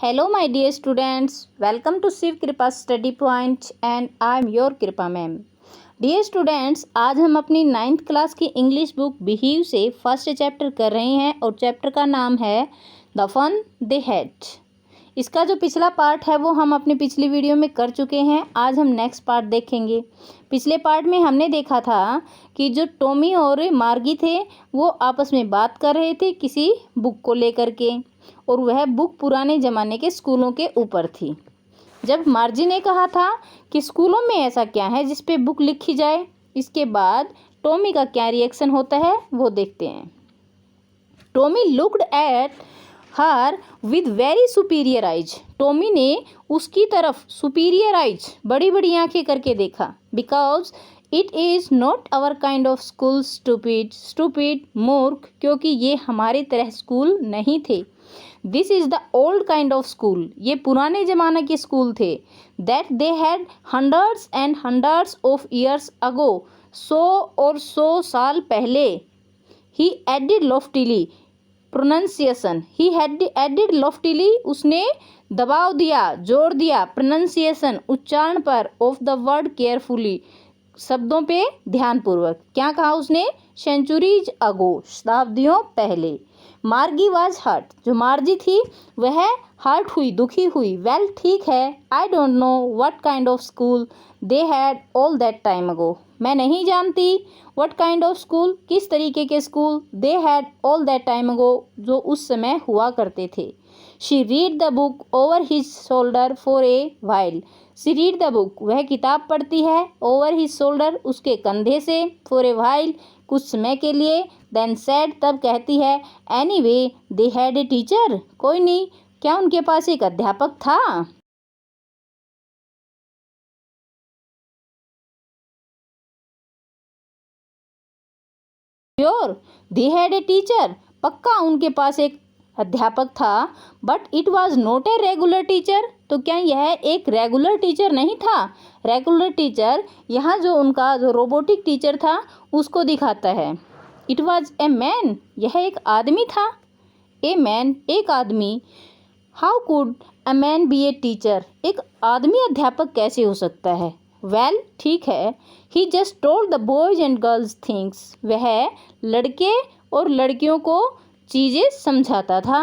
Hello, my dear students. Welcome to Shiv Kripa Study Point and I am your Kripa ma'am. Dear students, आज हम अपनी 9th class की English book बिहीव से first chapter कर रहे हैं और चैप्टर का नाम है द फन दे हैड। इसका जो पिछला पार्ट है वो हम अपनी पिछली वीडियो में कर चुके हैं। आज हम नेक्स्ट पार्ट देखेंगे। पिछले पार्ट में हमने देखा था कि जो टॉमी और मार्गी थे वो आपस में बात कर रहे थे किसी बुक को लेकर के, और वह बुक पुराने ज़माने के स्कूलों के ऊपर थी। जब मार्जी ने कहा था कि स्कूलों में ऐसा क्या है जिस पे बुक लिखी जाए, इसके बाद टॉमी का क्या रिएक्शन होता है वो देखते हैं। Tommy looked at her with very superior eyes. Tommy ने उसकी तरफ सुपीरियर आइज, बड़ी बड़ी आंखें करके देखा। Because it is not our kind of school stupid मूर्ख, क्योंकि ये हमारी तरह स्कूल नहीं थे। This is the old kind of school, ये पुराने ज़माने के स्कूल थे। That they had hundreds and hundreds of years ago, 100 और 100 साल पहले। He added loftily pronunciation, he had added loftily, उसने दबाव दिया, जोर दिया, प्रोनंसिएशन उच्चारण पर, ऑफ द वर्ड केयरफुली, शब्दों पे ध्यानपूर्वक। क्या कहा उसने? सेंचुरीज अगो, शताब्दियों पहले। मार्गी वाज हर्ट, जो मार्जी थी वह हर्ट हुई, दुखी हुई। वेल ठीक है, I don't know what kind of school they had all that time ago, मैं नहीं जानती व्हाट काइंड ऑफ स्कूल, किस तरीके के school, they had all that time ago, जो उस समय हुआ करते थे। She read the book over his shoulder for a while, she read the book, वह किताब पढ़ती है, ओवर हिज शोल्डर, उसके कंधे से, फॉर ए वाइल, कुछ समय के लिए। देन सेड, तब कहती है, anyway they had a teacher, कोई नहीं, क्या उनके पास एक अध्यापक था? Sure they had a teacher, पक्का उनके पास एक अध्यापक था। But it was not a regular teacher, तो क्या यह एक रेगुलर टीचर नहीं था? रेगुलर टीचर यहाँ जो उनका जो रोबोटिक टीचर था उसको दिखाता है। इट वॉज ए मैन, यह एक आदमी था। ए मैन, एक आदमी। How could a man B a teacher, एक आदमी अध्यापक कैसे हो सकता है? वेल ठीक है, he just told the boys and girls things, वह लड़के और लड़कियों को चीज़ें समझाता था।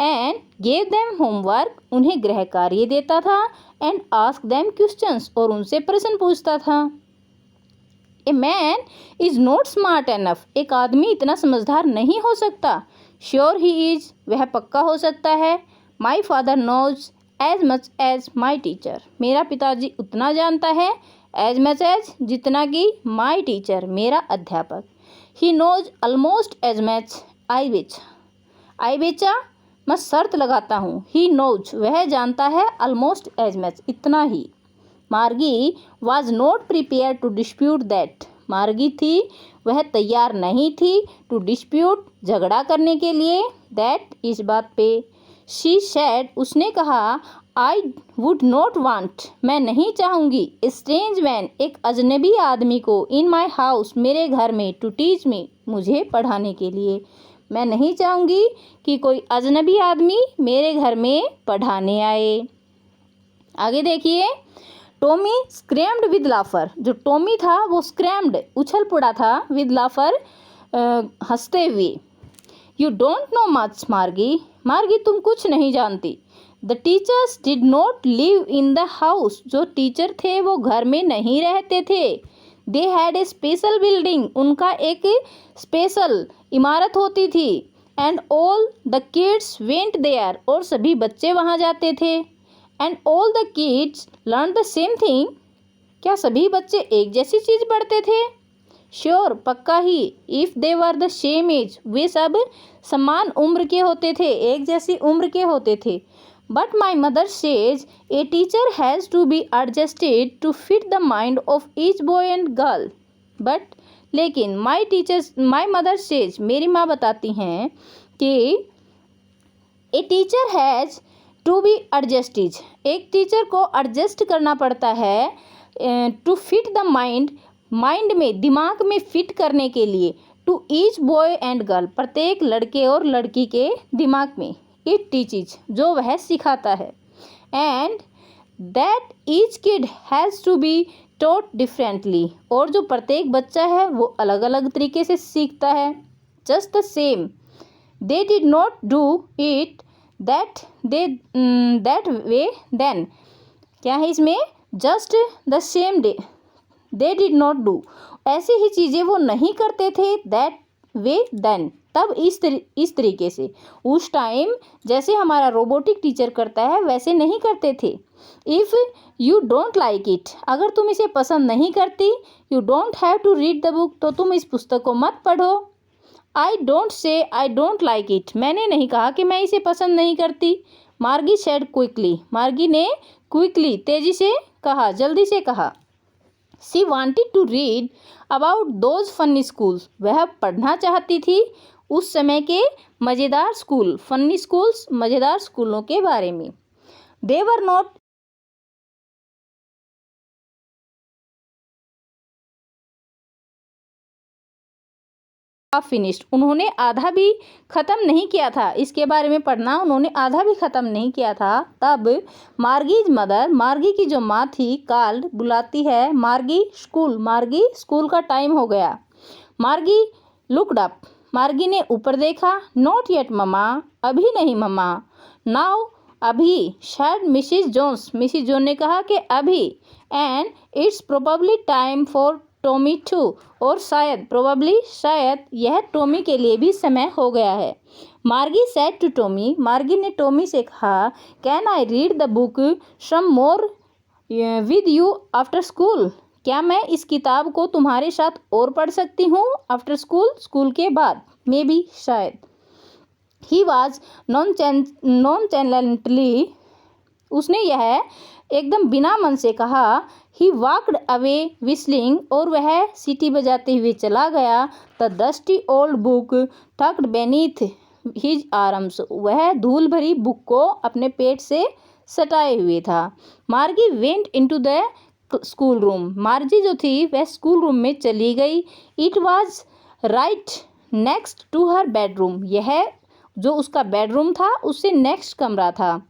एंड गेव देम होमवर्क, उन्हें गृह कार्य देता था। एंड आस्क देम क्वेश्चंस, और उनसे प्रश्न पूछता था। A man is not smart enough, एक आदमी इतना समझदार नहीं हो सकता। श्योर ही इज़, वह पक्का हो सकता है। My father knows as much as my teacher, मेरा पिताजी उतना जानता है। एज मच एज, जितना कि माई टीचर, मेरा अध्यापक। He knows almost as much I betcha, I बेचा मैं शर्त लगाता हूँ। ही नोज, वह जानता है, ऑलमोस्ट एज मच, इतना ही। Margie was not prepare to dispute that, Margie थी वह तैयार नहीं थी टू डिस्प्यूट, झगड़ा करने के लिए, दैट, इस बात पे। शी सेड, उसने कहा, आई वुड नॉट वांट, मैं नहीं चाहूँगी, स्ट्रेंज मैन, एक अजनबी आदमी को, इन माई हाउस, मेरे घर में, टू टीच मी, मुझे पढ़ाने के लिए। मैं नहीं चाहूँगी कि कोई अजनबी आदमी मेरे घर में पढ़ाने आए। आगे देखिए। टॉमी स्क्रैम्ड विद लाफर, जो टॉमी था वो स्क्रैम्ड, उछल पड़ा था, विद लाफर, हंसते हुए। यू डोंट नो मच मार्गी, मार्गी तुम कुछ नहीं जानती। The teachers did not live in the house, जो टीचर थे वो घर में नहीं रहते थे। They had a special building, उनका एक स्पेशल इमारत होती थी। And all the kids went there, और सभी बच्चे वहाँ जाते थे। And all the kids learn the same thing, क्या सभी बच्चे एक जैसी चीज़ पढ़ते थे? श्योर, पक्का ही। If they were the same age, वे सब समान उम्र के होते थे, एक जैसी उम्र के होते थे। But my mother says a teacher has to be adjusted to fit the mind of each boy and girl. But लेकिन माई मदर सेज, मेरी माँ बताती हैं कि a teacher has to be adjusted, एक टीचर को एडजस्ट करना पड़ता है, to fit the mind, mind में, दिमाग में फिट करने के लिए, to each boy and girl, प्रत्येक लड़के और लड़की के दिमाग में। इट टीचेज, जो वह सिखाता है, and that each kid has to be taught differently, और जो प्रत्येक बच्चा है वो अलग अलग तरीके से सीखता है। Just the same they did not do it that way then, क्या है इसमें, just the same day they did not do, ऐसी ही चीज़ें वो नहीं करते थे, दैट वे देन, तब इस तरीके से, उस टाइम जैसे हमारा रोबोटिक टीचर करता है वैसे नहीं करते थे। If you don't like it, अगर तुम इसे पसंद नहीं करती, you don't have to read the book, तो तुम इस पुस्तक को मत पढ़ो। I don't say I don't like it, मैंने नहीं कहा कि मैं इसे पसंद नहीं करती। मार्गी सेड क्विकली, मार्गी ने क्विकली तेजी से कहा, जल्दी से कहा। She wanted to read about those funny schools, वह पढ़ना चाहती थी उस समय के मज़ेदार स्कूल, फनी स्कूल्स, मज़ेदार स्कूलों के बारे में। दे वर नॉट फिनिश्ड, उन्होंने आधा भी ख़त्म नहीं किया था, इसके बारे में पढ़ना उन्होंने आधा भी ख़त्म नहीं किया था। तब मार्गीज मदर, मार्गी की जो माँ थी, कॉल्ड बुलाती है, मार्गी स्कूल का टाइम हो गया। मार्गी लुक्ड अप, मार्गी ने ऊपर देखा। नॉट येट मम्मा, अभी नहीं मम्मा। नाउ, अभी। Said Mrs Jones, Mrs Jones ने कहा कि अभी। And it's probably time for Tommy too, और शायद, प्रोबेबली शायद, यह टॉमी के लिए भी समय हो गया है। मार्गी सेड टू टॉमी, मार्गी ने टॉमी से कहा, can I read the book some more with you after school, क्या मैं इस किताब को तुम्हारे साथ और पढ़ सकती हूँ आफ्टर स्कूल, स्कूल के बाद, मे बी, शायद। ही वॉज नॉनचैलेंटली, उसने यह एकदम बिना मन से कहा। ही वॉकड अवे विस्लिंग, और वह सीटी बजाते हुए चला गया। The dusty old book tucked beneath his arms, वह धूल भरी बुक को अपने पेट से सटाए हुए था। Margie went into the school room, Margie जो थी वह स्कूल रूम में चली गई। It was right next to her bedroom, यह जो उसका बेडरूम था उससे नेक्स्ट कमरा था।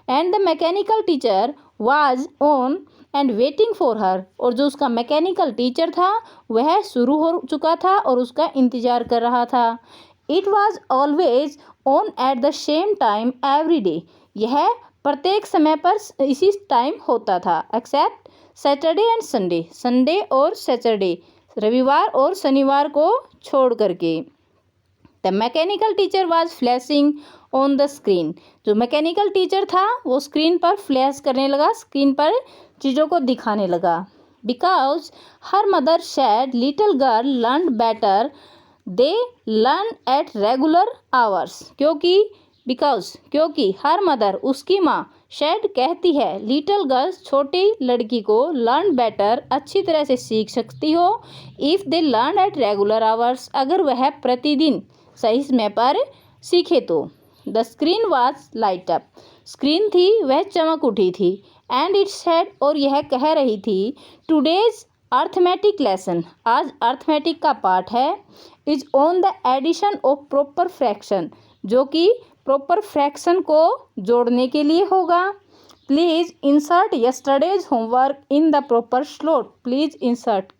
And the mechanical teacher was on and waiting for her, और जो उसका मैकेनिकल टीचर था वह शुरू हो चुका था और उसका इंतज़ार कर रहा था। It was always on at the same time every day, यह प्रत्येक समय पर इसी टाइम होता था, except Saturday and Sunday, Sunday और सैटरडे, रविवार और शनिवार को छोड़ करके। The mechanical teacher was flashing on the screen, जो मैकेनिकल टीचर था वो स्क्रीन पर फ्लैश करने लगा, स्क्रीन पर चीज़ों को दिखाने लगा। Because her mother sad little girl learn better they learn at regular hours, क्योंकि हर मदर, उसकी माँ, सैड कहती है, लिटिल गर्ल्स, छोटी लड़की को, लर्न बेटर, अच्छी तरह से सीख सकती हो, if they learn at regular hours, अगर वह प्रतिदिन सही समय पर सीखे तो। The screen was light up, screen थी वह चमक उठी थी। एंड इट सेड, और यह कह रही थी, टुडेज अर्थमेटिक लेसन, आज अर्थमेटिक का पाठ है, is on the addition of proper fraction, जो कि प्रॉपर फ्रैक्शन को जोड़ने के लिए होगा। Please insert yesterday's homework in the proper slot, please insert,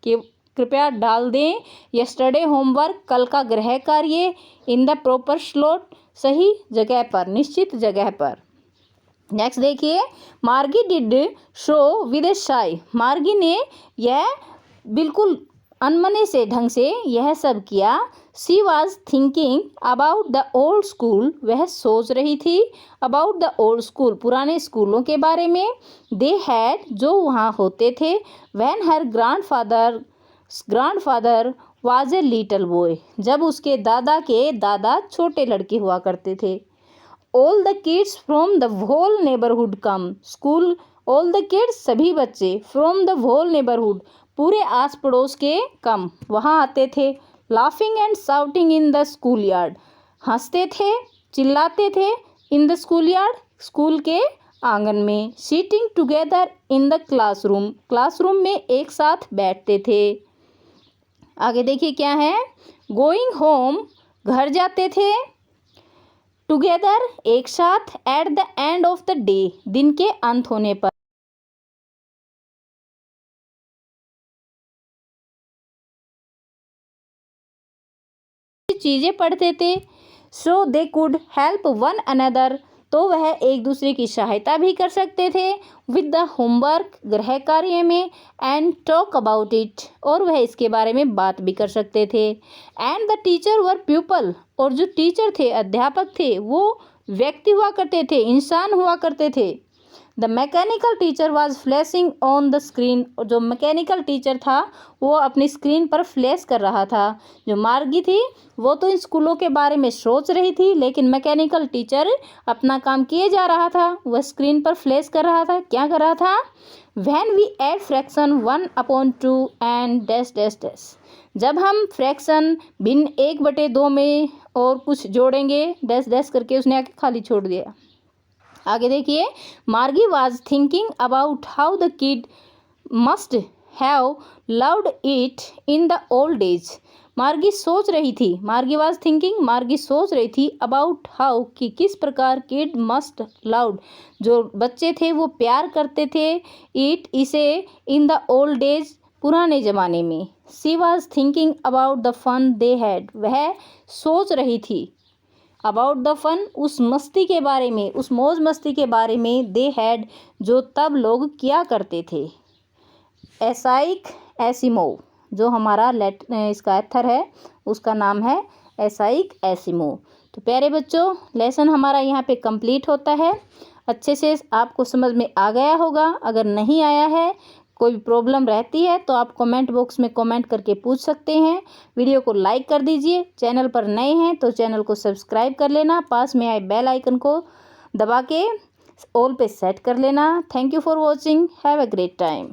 कृपया डाल दें यस्टरडे होमवर्क, कल का गृह कार्य, इन द प्रॉपर स्लॉट, सही जगह पर, निश्चित जगह पर। नेक्स्ट देखिए, मार्गी डिड शो विद ए शाई, मार्गी ने यह बिल्कुल अनमने से ढंग से यह सब किया। She was thinking about the old school, वह सोच रही थी, अबाउट द ओल्ड स्कूल, पुराने स्कूलों के बारे में। दे हैड, जो वहाँ होते थे। When her grandfather was a little boy, जब उसके दादा के दादा छोटे लड़के हुआ करते थे। All the kids from the whole neighbourhood come school, all the kids, सभी बच्चे, फ्रॉम द होल नेबरहुड, पूरे आस पड़ोस के, कम, वहाँ आते थे। Laughing and shouting in the school yard, हंसते थे, चिल्लाते थे, in the school yard, school के आंगन में। Sitting together in the classroom, classroom में एक साथ बैठते थे। आगे देखिए क्या है, गोइंग होम, घर जाते थे। टुगेदर, एक साथ, at the end of the day, दिन के अंत होने पर। चीज़ें पढ़ते थे। So they could help one another, तो वह एक दूसरे की सहायता भी कर सकते थे। विद द होमवर्क, गृह कार्य में। एंड टॉक अबाउट इट, और वह इसके बारे में बात भी कर सकते थे। And the teacher were people, और जो टीचर थे, अध्यापक थे, वो व्यक्ति हुआ करते थे, इंसान हुआ करते थे। The mechanical teacher was flashing on the screen, और जो मैकेनिकल टीचर था वो अपनी स्क्रीन पर फ्लैश कर रहा था। जो मार्गी थी वो तो इन स्कूलों के बारे में सोच रही थी, लेकिन मैकेनिकल टीचर अपना काम किए जा रहा था, वह स्क्रीन पर फ्लैश कर रहा था। क्या कर रहा था? When we add fraction 1/2 and dash dash dash, जब हम फ्रैक्शन भिन्न 1/2 में और कुछ जोड़ेंगे, डैश डैश करके उसने आके खाली छोड़ दिया। आगे देखिए, मार्गी was thinking about how the kid must have loved it in the old days. मार्गी सोच रही थी, मार्गी वाज थिंकिंग, मार्गी सोच रही थी अबाउट हाउ, कि किस प्रकार किड मस्ट लव्ड, जो बच्चे थे वो प्यार करते थे, इट, इसे, इन द ओल्ड डेज, पुराने ज़माने में। She was thinking about the fun they had, वह सोच रही थी अबाउट द फन, उस मस्ती के बारे में, उस मौज मस्ती के बारे में, दे हैड, जो तब लोग किया करते थे। एसाइक एसिमोव, जो हमारा इसका एथर है उसका नाम है एसाइक एसिमोव। तो प्यारे बच्चों, लेसन हमारा यहाँ पे कंप्लीट होता है। अच्छे से आपको समझ में आ गया होगा। अगर नहीं आया है, कोई प्रॉब्लम रहती है, तो आप कमेंट बॉक्स में कमेंट करके पूछ सकते हैं। वीडियो को लाइक कर दीजिए। चैनल पर नए हैं तो चैनल को सब्सक्राइब कर लेना। पास में आए बेल आइकन को दबा के ऑल पे सेट कर लेना। Thank you for watching. Have a great time.